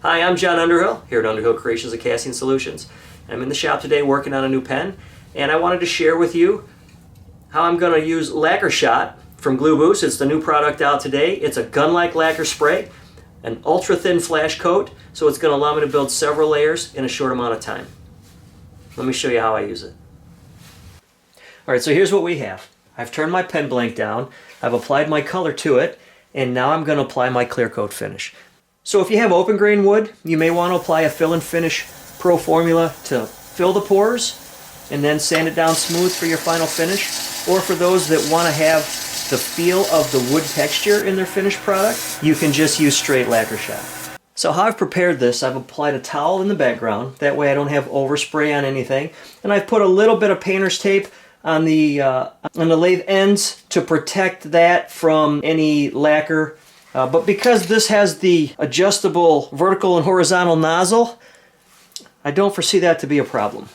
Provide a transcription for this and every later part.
Hi, I'm John Underhill here at Underhill Creations and Casting Solutions. I'm in the shop today working on a new pen, and I wanted to share with you how I'm going to use Lac R Shot from Gluboost. It's the new product out today. It's a gun-like lacquer spray, an ultra-thin flash coat, so it's going to allow me to build several layers in a short amount of time. Let me show you how I use it. Alright, so here's what we have. I've turned my pen blank down, I've applied my color to it, and now I'm going to apply my clear coat finish. So if you have open grain wood, you may want to apply a fill and finish pro formula to fill the pores and then sand it down smooth for your final finish. Or for those that want to have the feel of the wood texture in their finished product, you can just use straight Lac R Shot. So how I've prepared this, I've applied a towel in the background, that way I don't have overspray on anything, and I've put a little bit of painter's tape on the lathe ends to protect that from any lacquer. But because this has the adjustable vertical and horizontal nozzle, I don't foresee that to be a problem.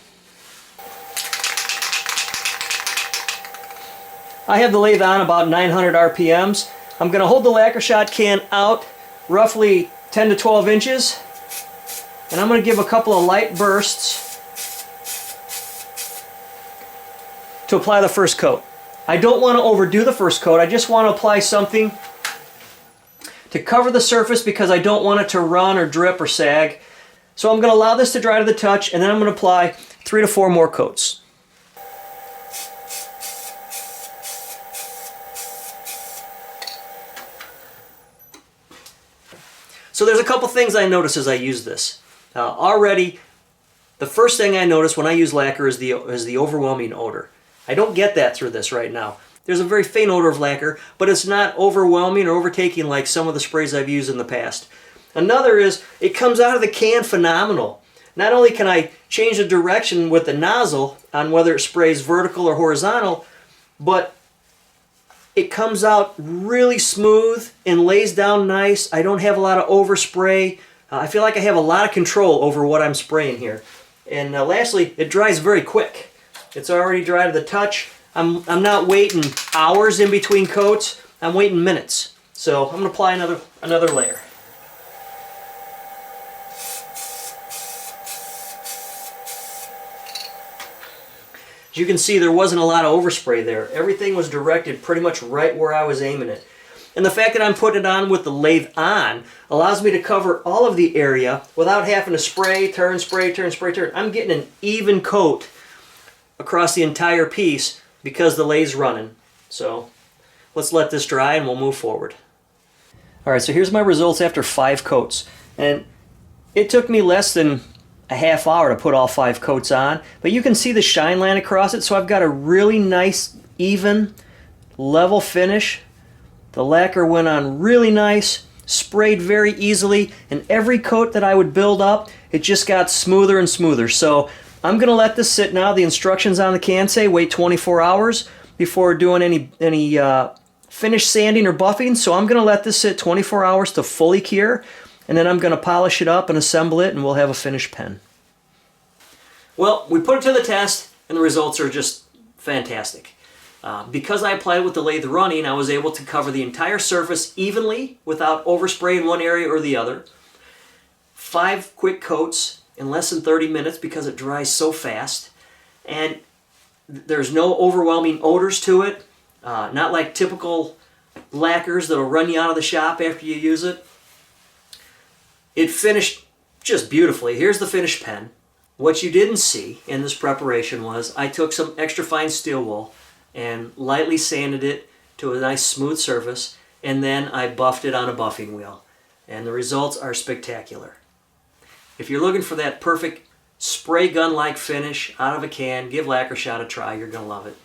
I have the lathe on about 900 RPMs. I'm going to hold the Lac R Shot can out roughly 10 to 12 inches, and I'm going to give a couple of light bursts to apply the first coat. I don't want to overdo the first coat. I just want to apply something to cover the surface because I don't want it to run or drip or sag. So I'm going to allow this to dry to the touch, and then I'm going to apply 3 to 4 more coats. So there's a couple things I notice as I use this. Already, the first thing I notice when I use lacquer is the overwhelming odor. I don't get that through this right now. There's a very faint odor of lacquer, but it's not overwhelming or overtaking like some of the sprays I've used in the past. Another is, it comes out of the can phenomenal. Not only can I change the direction with the nozzle on whether it sprays vertical or horizontal, but it comes out really smooth and lays down nice. I don't have a lot of overspray. I feel like I have a lot of control over what I'm spraying here. And lastly, it dries very quick. It's already dry to the touch. I'm not waiting hours in between coats. I'm waiting minutes. So I'm going to apply another layer. As you can see, there wasn't a lot of overspray there. Everything was directed pretty much right where I was aiming it. And the fact that I'm putting it on with the lathe on allows me to cover all of the area without having to spray, turn, spray, turn, spray, turn. I'm getting an even coat across the entire piece because the lathe's running. So let's let this dry and we'll move forward. Alright, so here's my results after 5 coats. And it took me less than a half hour to put all 5 coats on, but you can see the shine line across it, so I've got a really nice, even, level finish. The lacquer went on really nice, sprayed very easily, and every coat that I would build up, it just got smoother and smoother. So I'm going to let this sit now. The instructions on the can say wait 24 hours before doing any finish sanding or buffing, so I'm going to let this sit 24 hours to fully cure, and then I'm going to polish it up and assemble it, and we'll have a finished pen. Well, we put it to the test, and the results are just fantastic. Because I applied it with the lathe running, I was able to cover the entire surface evenly without overspray in one area or the other. 5 quick coats in less than 30 minutes because it dries so fast. And there's no overwhelming odors to it. Not like typical lacquers that'll run you out of the shop after you use it. It finished just beautifully. Here's the finished pen. What you didn't see in this preparation was I took some extra fine steel wool and lightly sanded it to a nice smooth surface, and then I buffed it on a buffing wheel. And the results are spectacular. If you're looking for that perfect spray gun-like finish out of a can, give Lac R Shot a try. You're going to love it.